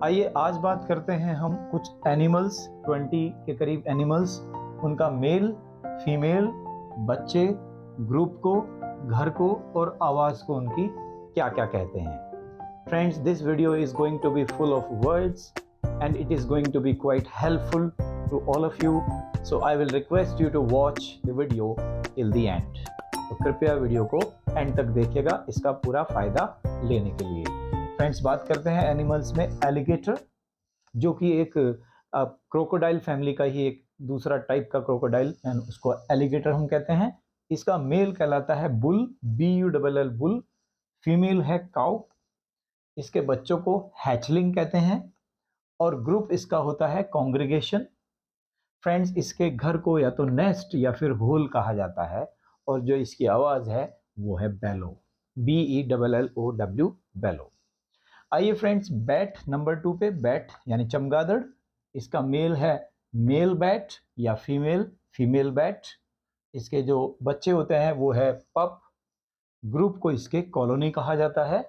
आइए आज बात करते हैं हम कुछ एनिमल्स, 20 के करीब एनिमल्स, उनका मेल, फीमेल, बच्चे, ग्रुप को, घर को और आवाज को उनकी क्या क्या कहते हैं। Friends, this video is going to be full of words and it is going to be quite helpful to all of you. So I will request you to watch the video till the end. तो कृपया video को and तक देखिएगा इसका पूरा फायदा लेने के लिए। फ्रेंड्स, बात करते हैं एनिमल्स में एलिगेटर, जो कि एक क्रोकोडाइल फैमिली का ही एक दूसरा टाइप का क्रोकोडाइल, एंड उसको एलिगेटर हम कहते हैं। इसका मेल कहलाता है बुल, BULL बुल। फीमेल है काउ। इसके बच्चों को हैचलिंग कहते हैं और ग्रुप इसका होता है कॉन्ग्रीगेशन। फ्रेंड्स, इसके घर को या तो नेस्ट या फिर होल कहा जाता है और जो इसकी आवाज है वो है बेलो, BELLOW, बेलो। आइए फ्रेंड्स, बैट नंबर 2 पे, बैट यानी चमगादड़। इसका मेल है मेल बैट या फीमेल बैट। इसके जो बच्चे होते हैं वो है पप। ग्रुप को इसके कॉलोनी कहा जाता है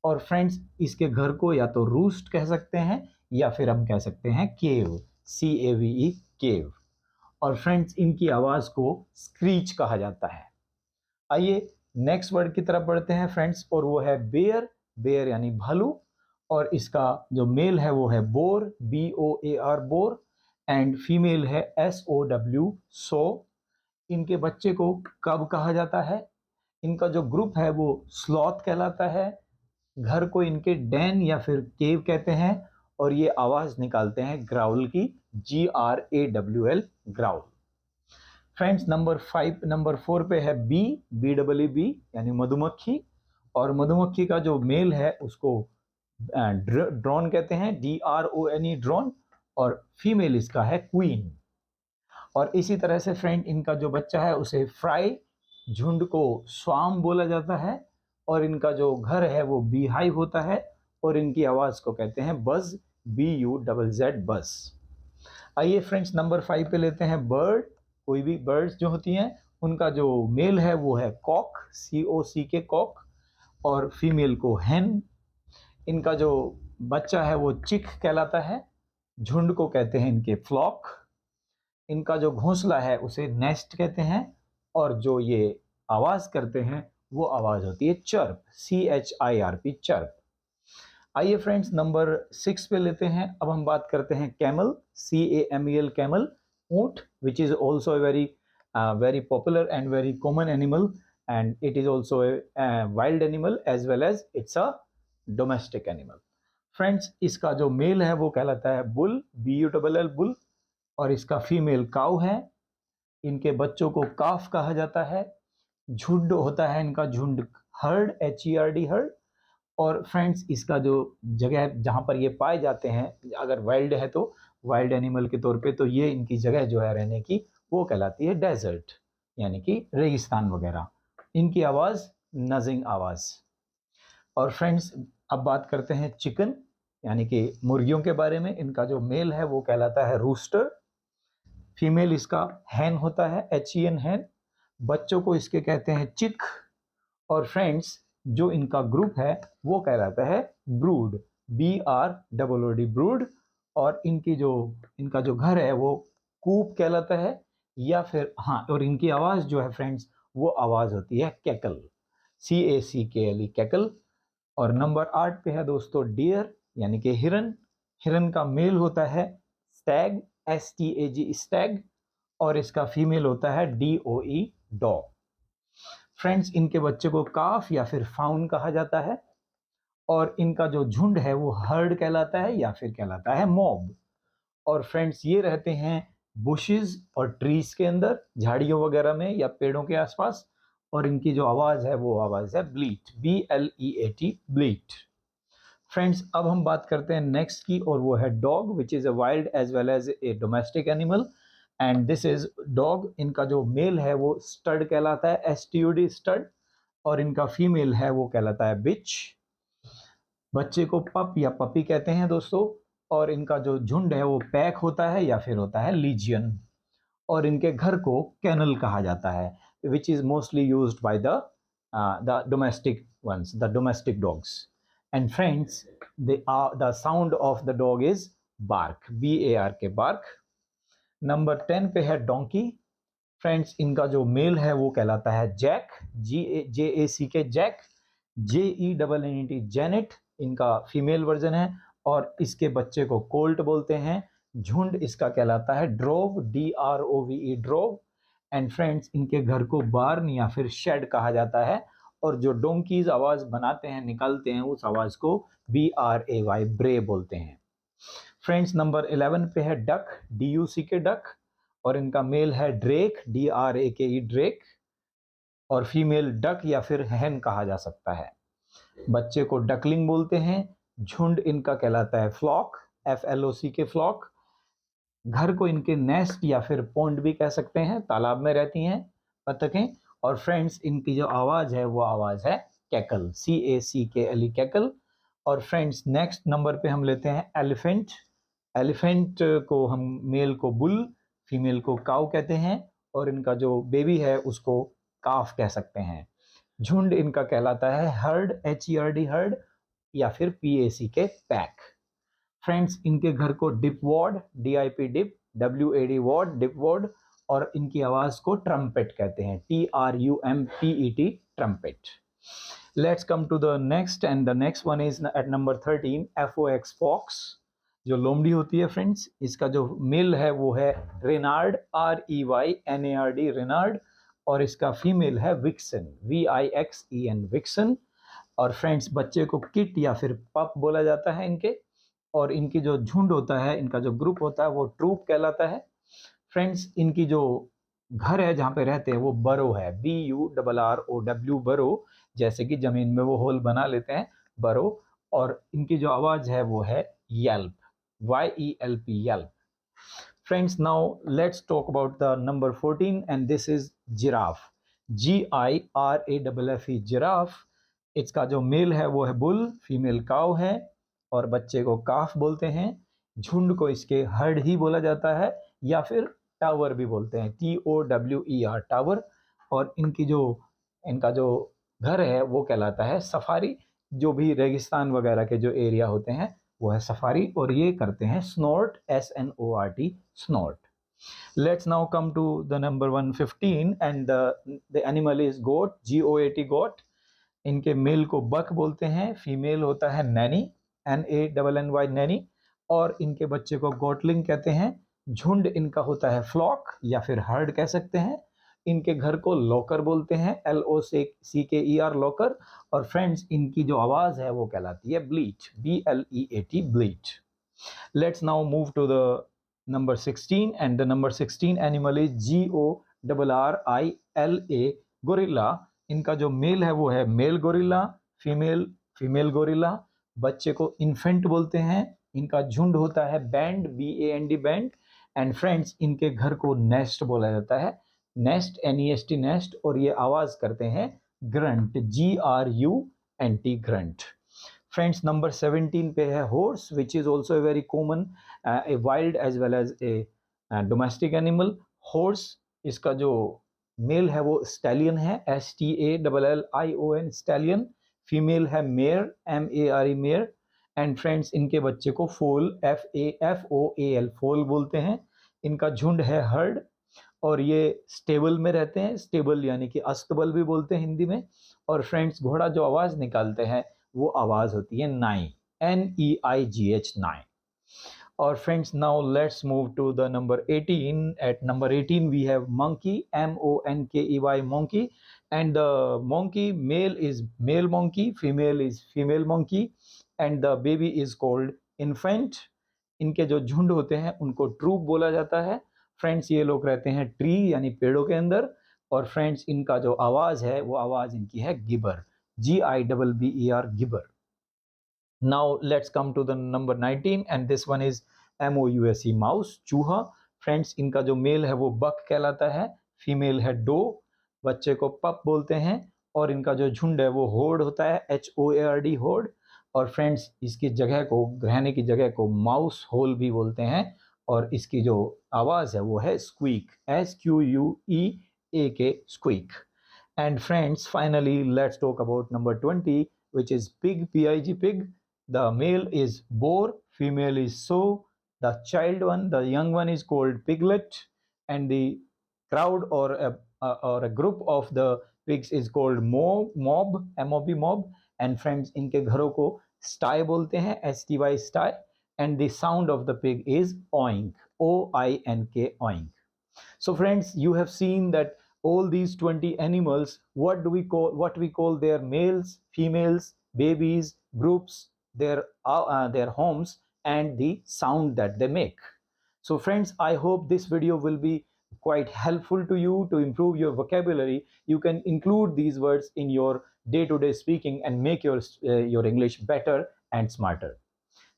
और फ्रेंड्स, इसके घर को या तो रूस्ट कह सकते हैं या फिर हम कह सकते हैं केव, CAVE, केव। और फ्रेंड्स, इनकी आवाज को स्क्रीच कहा जाता है। आइए नेक्स्ट वर्ड की तरफ बढ़ते हैं फ्रेंड्स, और वो है बेयर। बेयर यानी भालू, और इसका जो मेल है वो है bore, BOAR, bore, and female है SOW, सो। इनके बच्चे को कब कहा जाता है। इनका जो ग्रुप है वो स्लॉथ कहलाता है। घर को इनके डैन या फिर केव कहते हैं और ये आवाज निकालते हैं ग्राउल की, GRAWL, ग्राउल। फ्रेंड्स, नंबर 4 पे है BEE यानी मधुमक्खी, और मधुमक्खी का जो मेल है उसको ड्रोन कहते हैं, DRONE, ड्रोन, और फीमेल इसका है क्वीन। और इसी तरह से फ्रेंड, इनका जो बच्चा है उसे फ्राई, झुंड को स्वाम बोला जाता है, और इनका जो घर है वो बीहाइव होता है और इनकी आवाज को कहते हैं बज, BUZZ, बज। आइए फ्रेंड्स, नंबर 5 पे लेते हैं बर्ड। कोई भी बर्ड्स जो होती हैं उनका जो मेल है वो है कॉक, COCK, कॉक, और फीमेल को हैन। इनका जो बच्चा है वो चिक कहलाता है। झुंड को कहते हैं इनके फ्लॉक। इनका जो घोंसला है उसे नेस्ट कहते हैं, और जो ये आवाज करते हैं वो आवाज होती है चर्प, CHIRP, चर्प। आइए फ्रेंड्स, नंबर 6 पे लेते हैं। अब हम बात करते हैं कैमल, CAMEL, कैमल, ऊंट, which is also very popular and very common animal, and it is also wild animal as well as it's a domestic animal. Friends, इसका जो मेल है वो कहलाता है बुल, BULL, बुल, और इसका फीमेल काउ है। इनके बच्चों को काफ कहा जाता है। झुंड होता है इनका, झुंड, हर्ड, HERD, हर्ड। और फ्रेंड्स, इसका जो जगह जहां पर ये पाए जाते हैं, अगर वाइल्ड है तो वाइल्ड एनिमल के तौर पे, तो ये इनकी जगह जो है रहने की वो कहलाती है डेजर्ट, यानी कि रेगिस्तान वगैरह। इनकी आवाज नजिंग आवाज। और फ्रेंड्स, अब बात करते हैं चिकन यानी कि मुर्गियों के बारे में। इनका जो मेल है वो कहलाता है रूस्टर। फीमेल इसका हैन होता है, HEN, हैन। बच्चों को इसके कहते हैं चिक। और फ्रेंड्स, जो इनका ग्रुप है वो कहलाता है ब्रूड, BROOD, ब्रूड। और इनका जो घर है वो कूप कहलाता है, या फिर हाँ, और इनकी आवाज जो है फ्रेंड्स वो आवाज होती है कैकल, CACKLE, कैकल। और नंबर 8 पे है दोस्तों डियर यानी कि हिरन। हिरन का मेल होता है स्टैग, STAG, स्टैग, और इसका फीमेल होता है DOE, डॉग। फ्रेंड्स, इनके बच्चे को काफ या फिर फाउन कहा जाता है, और इनका जो झुंड है वो हर्ड कहलाता है या फिर कहलाता है मॉब। और फ्रेंड्स, ये रहते हैं बुशेस और ट्रीज के अंदर, झाड़ियों वगैरह में या पेड़ों के आसपास, और इनकी जो आवाज है वो आवाज है ब्लीट, BLEAT, ब्लीट। फ्रेंड्स, अब हम बात करते हैं नेक्स्ट की, और वो है dog, which is a wild as well as a domestic animal, and this is dog. इनका जो मेल है वो स्टड कहलाता है, STUD, स्टड, और इनका फीमेल है वो कहलाता है बिच। बच्चे को पप या पपी कहते हैं दोस्तों, और इनका जो झुंड है वो पैक होता है या फिर होता है लीजियन। और इनके घर को कैनल कहा जाता है, which is mostly used by the domestic ones, the domestic dogs. And friends the sound of the dog is bark, BARK, bark. Number 10 पे है डोंकी। फ्रेंड्स इनका जो मेल है वो कहलाता है jack, JACK, jack. JENNET, jennet इनका female version है। और इसके बच्चे को कोल्ट बोलते हैं। झुंड इसका कहलाता है drove, DROVE, drove. And friends इनके घर को बार्न या फिर शेड कहा जाता है। और जो डोंकीज आवाज बनाते हैं, निकालते हैं, उस आवाज को BRAY, ब्रे बोलते हैं। फ्रेंड्स नंबर 11 पे है डक, DUCK, डक। और इनका मेल है ड्रेक, DRAKE, ड्रेक। और फीमेल डक या फिर हैन कहा जा सकता है। बच्चे को डकलिंग बोलते हैं। झुंड इनका कहलाता है फ्लॉक, FLOCK, फ्लॉक। घर को इनके नेस्ट या फिर पोंड भी कह सकते हैं, तालाब में रहती हैं बतखें। और फ्रेंड्स इनकी जो आवाज है वो आवाज है कैकल, CACKLE, कैकल। और फ्रेंड्स नेक्स्ट नंबर पे हम लेते हैं एलिफेंट। एलिफेंट को हम मेल को बुल, फीमेल को काऊ कहते हैं। और इनका जो बेबी है उसको काफ कह सकते हैं। झुंड इनका कहलाता है हर्ड, HERD, हर्ड। या फिर PACK, पैक। फ्रेंड्स इनके घर को dip wad, DIP, dip, WAD, wad, dip wad. और इनकी आवाज को ट्रम्पेट कहते हैं, TRUMPET, trumpet. Let's come to the next, and the next one is at number 13, FOX, fox. जो लोमड़ी होती है फ्रेंड्स, इसका जो मेल है वो है रेनार्ड, REYNARD, रेनार्ड। और इसका फीमेल है विक्सन, VIXEN, विक्सन। और फ्रेंड्स बच्चे को किट या फिर पप बोला जाता है इनके। और इनकी जो झुंड होता है, इनका जो ग्रुप होता है वो ट्रूप कहलाता है। फ्रेंड्स इनकी जो घर है जहाँ पे रहते हैं वो बरो है, BURROW, बरो। जैसे कि जमीन में वो होल बना लेते हैं, बरो। और इनकी जो आवाज है वो है Yelp, YELP, Yelp. Friends, now let's talk about the number 14, and this is giraffe. GIRAFFE, giraffe. इसका जो मेल है वो है बुल, फीमेल काउ है। और बच्चे को काफ बोलते हैं। झुंड को इसके हर्ड ही बोला जाता है या फिर टावर भी बोलते हैं, TOWER, टावर। और इनका जो घर है वो कहलाता है सफारी। जो भी रेगिस्तान वगैरह के जो एरिया होते हैं वो है सफारी। और ये करते हैं स्नोर्ट, SNORT, स्नोर्ट। Let's now come to the number 115, and the animal is goat, GOAT, goat. इनके मेल को बक बोलते हैं, फीमेल होता है नैनी, NANNY, नैनी। और इनके बच्चे को गोटलिंग कहते हैं। झुंड इनका होता है फ्लॉक या फिर हर्ड कह सकते हैं। इनके घर को लॉकर बोलते हैं, LOCKER, लॉकर। और फ्रेंड्स इनकी जो आवाज है वो कहलाती है ब्लीट, BLEAT, ब्लीट। Let's now move to the number 16, and the number 16 animal is GORRILA, gorilla. इनका जो मेल है वो है मेल गोरिल्ला, फीमेल गोरिल्ला। बच्चे को इन्फेंट बोलते हैं। इनका झुंड होता है band, BAND, band. And friends इनके घर को नेस्ट बोला जाता है, नेस्ट, NEST, नेस्ट। और ये आवाज करते हैं grunt, GRUNT, grunt. Friends number 17 पे है horse, which is also a very common, a wild as well as a domestic animal. Horse, इसका जो मेल है वो स्टैलियन है, STALLION, स्टैलियन। फीमेल है mare, MARE, mare. And friends इनके बच्चे को फोल, FAFOAL, फोल बोलते हैं। इनका झुंड है हर्ड। और ये स्टेबल में रहते हैं, स्टेबल यानी कि अस्तबल भी बोलते हैं हिंदी में। और फ्रेंड्स घोड़ा जो आवाज निकालते हैं वो आवाज होती है नाई, NEIGH, नाई। और friends now let's move to the number 18। At number 18 we have monkey, MONKEY, monkey। And the monkey male is male monkey, female is female monkey। And the baby is called infant. इनके जो झुंड होते हैं उनको troop बोला जाता है। Friends ये लोग रहते हैं ट्री यानी पेड़ों के अंदर। और फ्रेंड्स इनका जो आवाज है वो आवाज इनकी है गिबर, GIBBER, गिबर। Now let's come to the number 19, and this one is MOUSE, mouse, चूहा। फ्रेंड्स इनका जो मेल है वो बक कहलाता है, फीमेल है डो। बच्चे को पप बोलते हैं। और इनका जो झुंड है वो होर्ड होता है, HOARD, होर्ड। और फ्रेंड्स इसकी जगह को, रहने की जगह को माउस होल भी बोलते हैं। और इसकी जो आवाज है वो है squeak, SQUEAK, squeak. And friends, finally, let's talk about number 20. which is pig, pig, pig. The male is boar, female is sow. The child one, the young one is called piglet, and the crowd or a group of the pigs is called mob, mob. And friends, इनके घरों को sty बोलते हैं, STY sty, and the sound of the pig is oink, OINK, oink. So friends, you have seen that all these 20 animals, what we call their males, females, babies, groups, their homes, and the sound that they make. So friends, I hope this video will be quite helpful to you to improve your vocabulary. You can include these words in your day-to-day speaking and make your English better and smarter.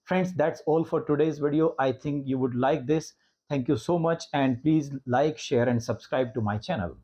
Friends, that's all for today's video. I think you would like this. Thank you so much, and please like, share, and subscribe to my channel.